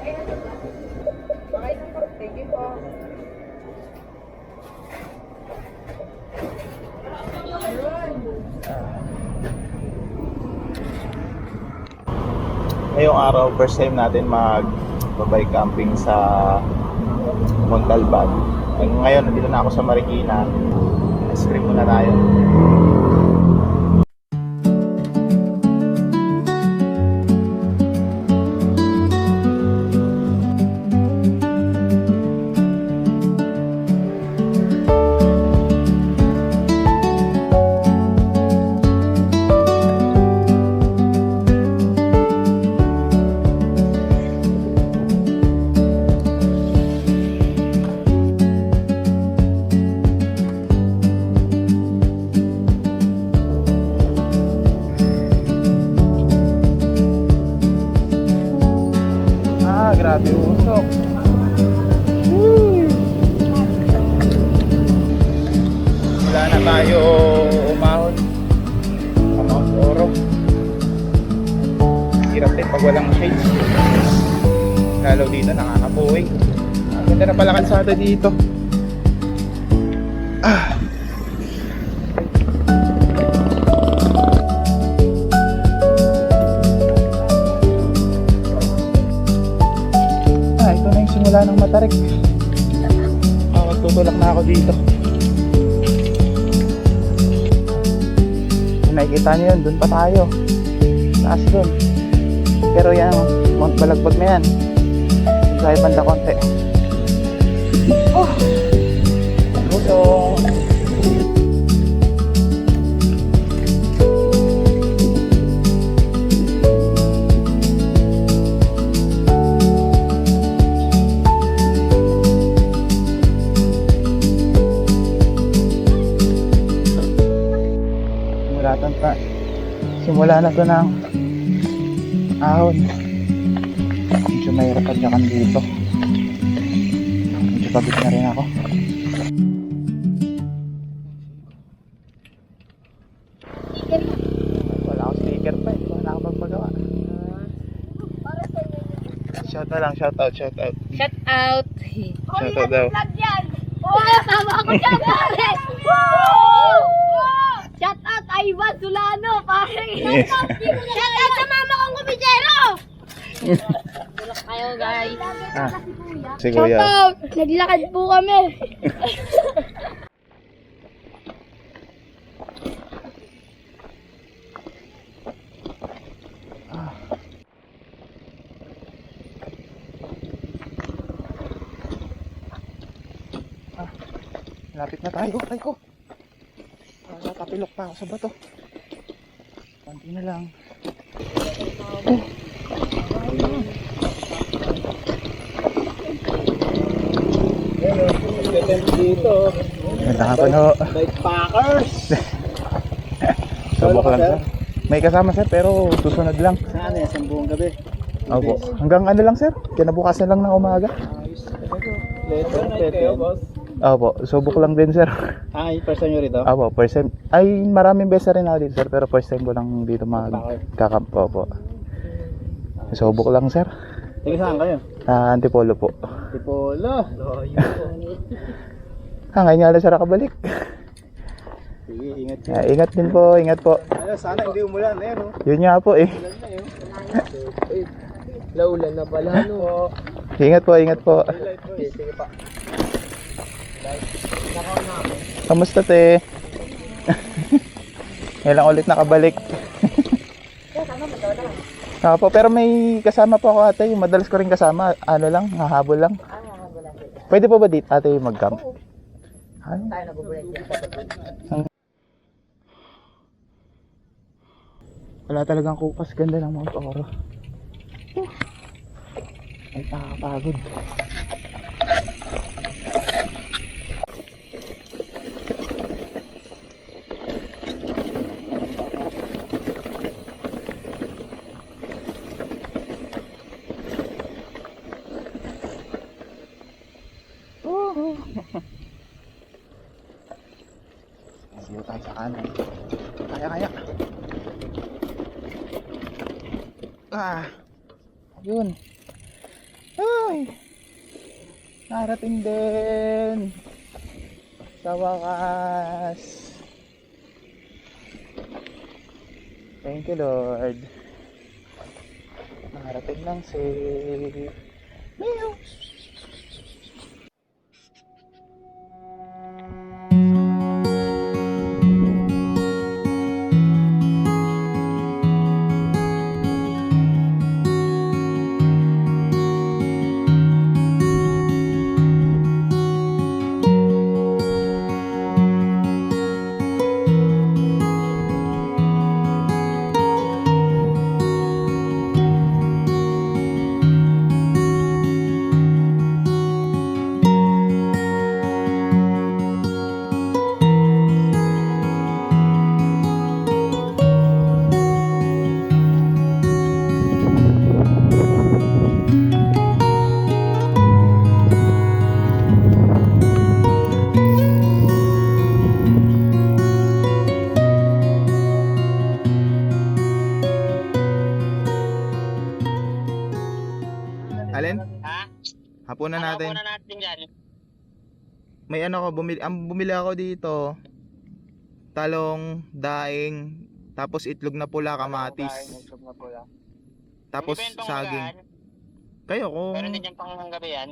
Thank you po. Ngayong araw, first time natin mag-bike camping sa Montalban. Ngayon, nandito na ako sa Marikina. Ice cream muna tayo. Grabe usok. Wala na tayo umahon. Mount Oro. Hirap din pag walang shades. Lalo dito nakakapuwing. Ang ganda na pala kalsada dito. Simula ng Matarik. Magtutulak na ako dito. Nakikita nyo yun, dun pa tayo. Taas dun. Pero yan, Mount Balagbag na yan. Tayo banda konti. Busong. Simula na to ng ahon. Medyo mahirap pagyakan dito. Medyo pagod na rin ako. Wala akong sticker pa, hindi ko na nakapagpagawa. Shout out lang, shout out. Shout out. Shout out daw. Sama ako dyan, pare. Shout out Ivan Solano, pare. Shout out sa mama kong kumijero. Tulak kayo, guys. Si Kuya. Shout out. Naglakad po kami. Lapit na tayo, ay ko. Tapilok pa ako sa bato. Konti na lang. Dito. Ganda nga pa no. Bikepackers! Subok lang sir. May kasama sir pero susunod lang. Saan yan? Sa buong gabi? Opo. Hanggang ano lang sir? Kinabukasan lang ng umaga. Later, boss. Opo. Subok lang din sir. Ay, first time nyo rito? Opo. First time. Ay maraming beses rin ako dito sir. Pero first time ko lang dito magkakamp. Opo. Subok lang sir. Sige, saan kayo? Antipolo po. Tipolo. Ngayon nga lang sir nakabalik. Sige, ingat. Ingat din po. Ingat po. Sana hindi umulan. Ayan, oh. Yun nga po eh. Laulan na pala, no? Ingat po. Ingat po. Sige pa. Kamusta te? Ngayon lang ulit nakabalik. Po, pero may kasama po ako ate. Yung madalas ko rin kasama. Ano lang, hahabol lang. Pwede po ba dito ate yung mag-camp? Ano? Wala talagang kupas. Ganda ng Mount Oro. Ay, nakakapagod. Dito tayo sa kanan. Kaya. Ayun. Nakarating din. Sa wakas. Thank you, Lord. Nakarating ng safe. Meow. Alin? Ha? Hapunan Ano natin. muna natin dyan? May ano ko, bumili ako dito. Talong, daing, tapos itlog na pula, kamatis. Tapos Hindi ba yan saging. pangmagaan? Kayo kung Meron din dyan panggabi yan.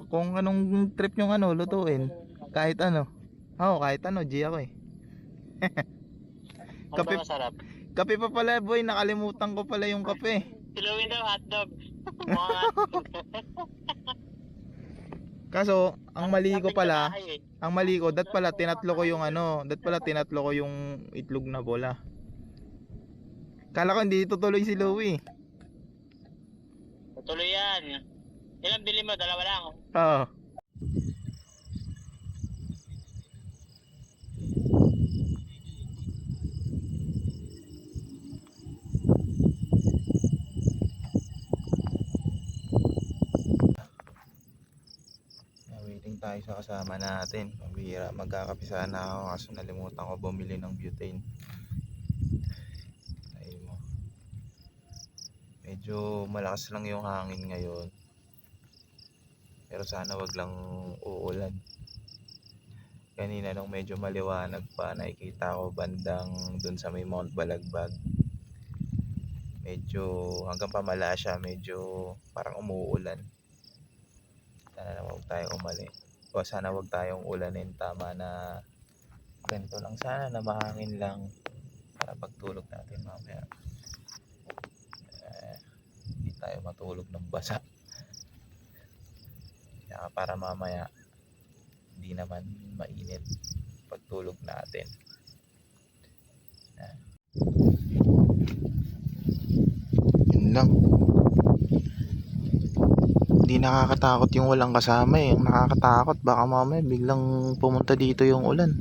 kung anong trip yung ano lutuin. Kahit ano. Oo, kahit ano, G ako eh. Ano Kape. ba masarap? Kape pa pala, boy, nakalimutan ko pala yung kape. Silawin daw hotdog. Mga Kaso, ang mali ko pala, bahay eh. ang mali ko, dat pala tinatlo ko yung ano, dat pala tinatlo ko yung itlog na bola. Kala ko hindi tutuloy si Louie. Tuloy yan. Ilang bili mo? Dalawa lang. Oo. Waiting tayo sa kasama natin. Pambihira, magkakape sana ako kaso nalimutan ko bumili ng butane. Ayun mo. Medyo malakas lang yung hangin ngayon. Pero sana wag lang uulan. Kanina nung medyo maliwanag pa, nakikita ko bandang dun sa may Mount Balagbag. Medyo hanggang pamala siya, medyo parang umuulan. Sana na wag tayong umali. O sana wag tayong ulanin. Tama na ganito lang. Sana na mahangin lang para pagtulog natin mamaya. Hindi tayo matulog ng basa. Kaya para mamaya hindi naman mainit pagtulog natin. Yun lang. Hindi nakakatakot yung walang kasama eh. Ang nakakatakot baka mamaya biglang pumunta dito yung ulan.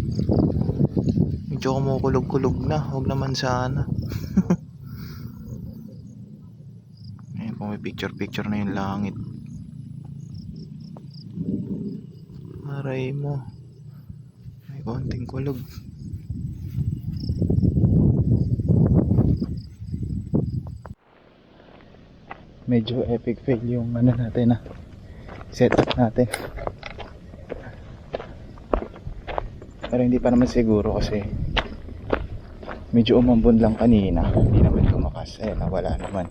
Medyo kumukulog-kulog na. Huwag naman sana. Ayun, kung may picture na yung langit. Aray mo. May konting kulog. Medyo epic fail yung ano natin setup natin. Pero hindi pa naman siguro kasi medyo umambon lang kanina. Hindi naman lumakas. Ayan, wala naman.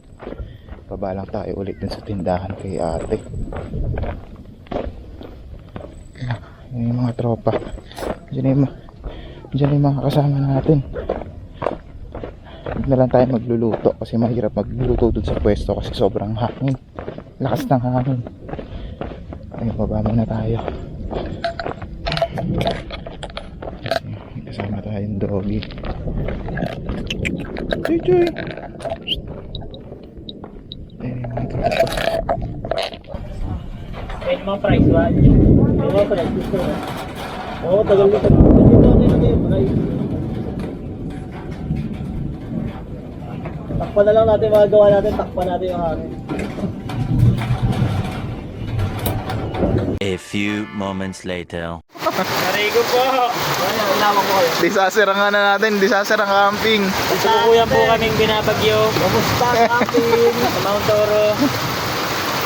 Baba lang tayo ulit dun sa tindahan kay ate. Ayan yung mga tropa. Diyan yung mga kasama natin. Huwag na lang tayo magluluto kasi mahirap magluluto dun sa pwesto kasi sobrang hangin. Lakas ng hangin. Ayun, baba muna tayo. Kasi may kasama tayong doggy. Chuy! Ayun yung mga tropa. Ayun mga price ba? Ayun mga price. Gusto mo? Oo, tagal ko. Dito yung price. Takpan na lang natin, magagawa natin, takpan natin yung hangin. A few moments later. Narigo po! Ulaman ko kayo. Disaster nga na natin. Disaster ang camping. Tukuyan po kaming binabagyo. Kamusta ang camping? Sa Mount Oro.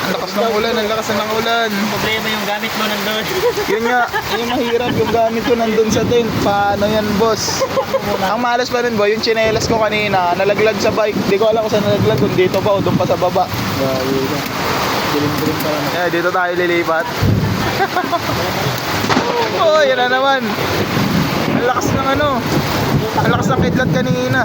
Ang lakas ng ulan, ang lakas na ng ulan. Problema yung gamit mo nandun. Yun nga, yung mahirap yung gamit ko nandun sa tent. Paano yan, boss? Ang malas pa rin, boy, yung tsinelas ko kanina, nalaglag sa bike. Di ko alam kung saan nalaglag, kung dito pa o doon pa sa baba. Dilim-dilim pa lang. Kaya dito tayo lilipat. Oh, yan na naman. Ang lakas ng ano. Ang lakas ng kidlat kanina.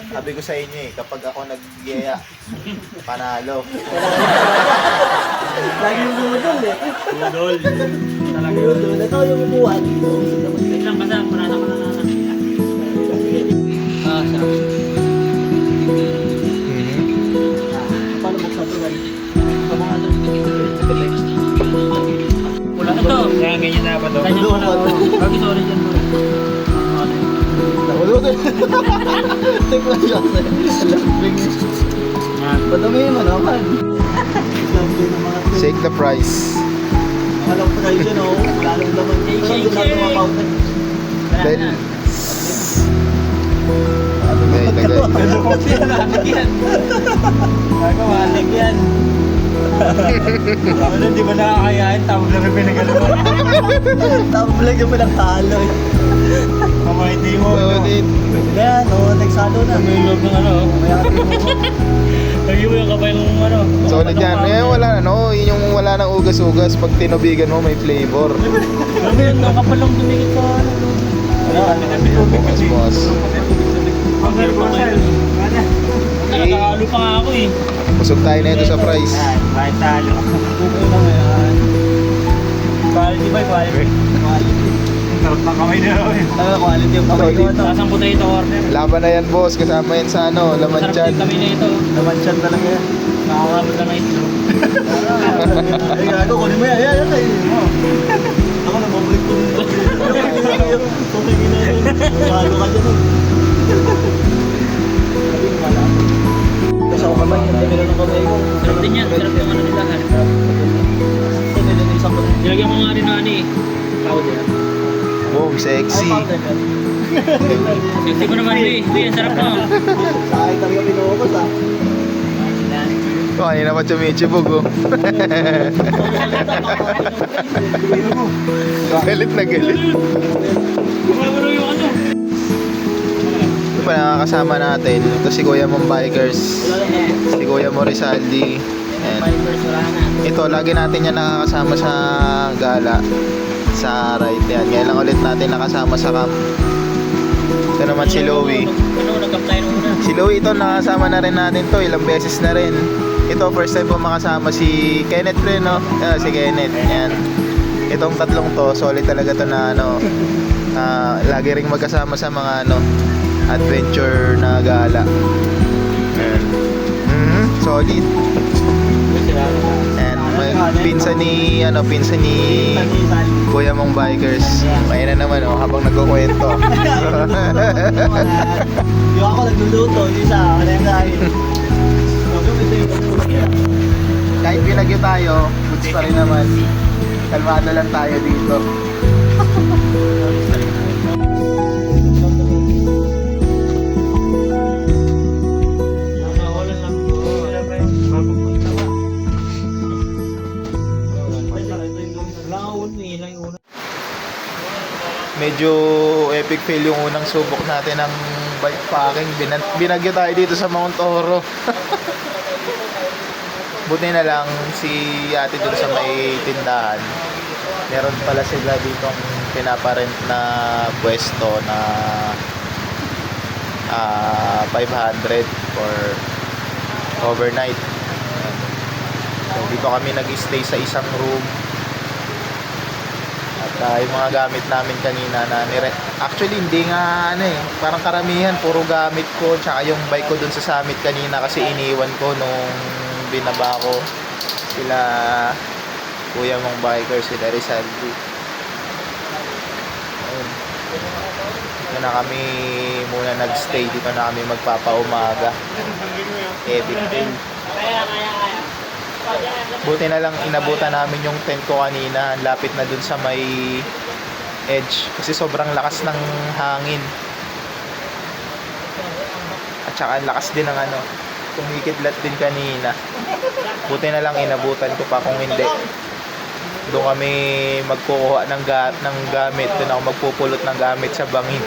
Sabi ko sa inyo eh, kapag ako nag-geya, panalo. Lagi yung budol eh. Budol. Talaga yun. Budol. Ito yung upuan. Wait lang, basta. Parata ko na lang. Ah, sarap. Paano buksan ito yan? Sa mga ano. Wala na to. Kaya ganyan na ba to? Ganyan ko na. Lagi sorry dyan bro. Nakulot eh. Tingnan siya. Padamihin mo naman. Shake the price. Alam ko na yun oh. Lalong laman. Shake. Dahil... Ay, tagay. Nagawalig yan. Ano, di ba nakakayain? Tawag lang yung pinagalaman. Tapos lang yung pinaghalo eh. Mamay, di mo. Solid. Yan oh. Nagsalo na. May loob ng ano. Mayroon mo. Lagi mo yung kapay ng ano. Solid yan. Eh, wala na, no? Yun yung wala ng ugas-ugas. Pag tinubigan mo, may flavor. Alam mo yun, ang kapal lang dumikit sa ano. Bukas, boss. Ang gano'n pa kayo. Nakakalo pa nga ako eh. Busog tayo na ito sa price. Kahit talo. Quality ba? Quality. Sarap na kamay na rin. Quality yung kamay ko ito. Lasang potato corner. Laban na yan, boss. Kasama yan sa ano, laman Sarap dyan. din kami na ito. Naman siya talaga yan. Nakakamot na ng itlog. Ay gago, kunin mo yan. Yan, kainin mo. Ako na, babalik ko din. Tumingin na yun. Mahalo ka dyan eh. Kasi ako kamay, hindi meron ng kamay ko. Sarap din yan. Sarap yung ano nila. Ito nila yung isang kamay. Nilagyan mo nga rin na ano eh. Powder. Boom, sexy. Sexy mo naman eh. Hindi, ang sarap mo. Sa akin talaga pinukos ah. Oh, kanina pa chumichibog, oh. Galit na galit. Bumabaro yung ano. Ito pa nakakasama natin. Ito si Kuya mong bikers. Si Kuya mo Rizaldi. Ayan. Ito, lagi natin yan nakakasama sa gala. Sa ride yan. Ngayon lang ulit natin nakasama sa camp. Ito naman si Louie. Ano, nag-camp tayo nung una. Si Louie ito, nakasama na rin natin to. Ilang beses na rin. Ito, first time po makasama si Kenneth rin, no? Si Kenneth. Yan. Itong tatlong to, solid talaga to na ano. Lagi ring magkasama sa mga ano, adventure na gala. Ayan. Solid. And may pinsan ni Kuya mong bikers. Ayun na naman, oh, habang nagkukwento. Yung ako nagluluto, yung isa, wala yung kain. Kahit binagyo tayo, goods pa rin naman. Kalmado lang tayo dito. Nakawalan lang po. Bagong punta ba? Medyo epic fail yung unang subok natin ng bike packing. Binagyo tayo dito sa Mount Oro. Buti na lang si ate dun sa may tindahan. Meron pala sila dito pinaparent na pwesto na 500 for overnight. So, dito kami nag-stay sa isang room. At Yung mga gamit namin kanina na actually hindi nga parang karamihan puro gamit ko tsaka yung bike ko dun sa summit kanina kasi iniwan ko nung binaba ko sila kuya mong biker, sila Rizaldi. Ayun. Dito na kami muna nagstay, dito na kami magpapaumaga. Epic din. Buti na lang inabutan namin yung tent ko kanina. Ang lapit na dun sa may edge kasi sobrang lakas ng hangin. At saka ang lakas din ng kumikidlat din kanina. Buti na lang inabutan ko pa, kung hindi doon kami magkukuha ng gamit. Doon ako magpupulot ng gamit sa bangin.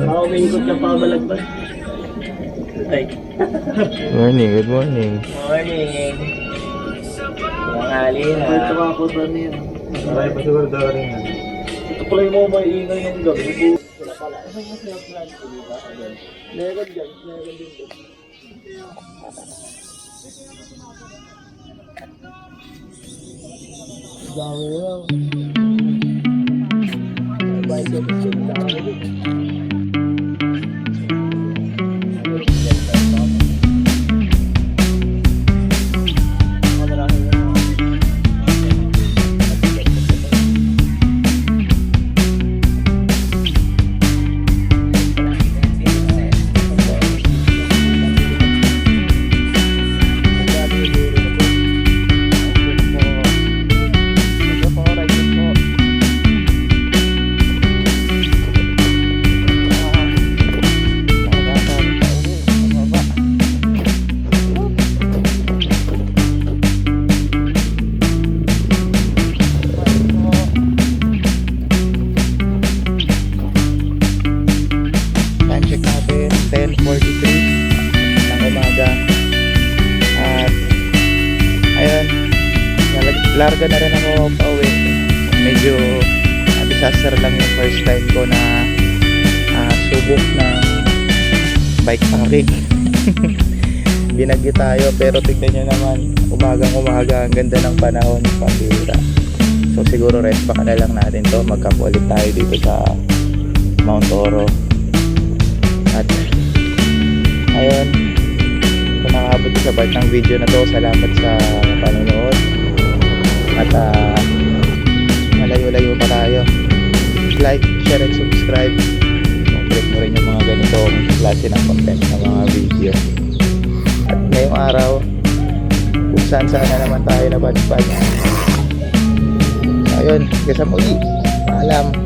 Umingkot ka pa balagbag. Ay. Morning, good morning. Morning. Tanghali na. Ito nga po sa niya. Maray pa siguro daw rin. Ito pala yung mga maingay ng gabi. Meron dyan. Meron din dyan. Dami lang. Larga na rin ako pauwi. Medyo disaster lang yung first time ko na subok ng bike packing. Binagyo tayo pero tignan nyo naman, umagang umaga ang ganda ng panahon, pambira. So siguro rest pa na lang natin to, magkapulit tayo dito sa Mount Oro. At ayun, kung nakakabot sa part ng video na to, salamat sa panonood. At malayo-layo pa tayo. Like, share, and subscribe. Click mo rin yung mga ganitong klase ng content ng mga video. At ngayong araw, kung saan na naman tayo napadpad. Ayun, hanggang sa muli. Paalam.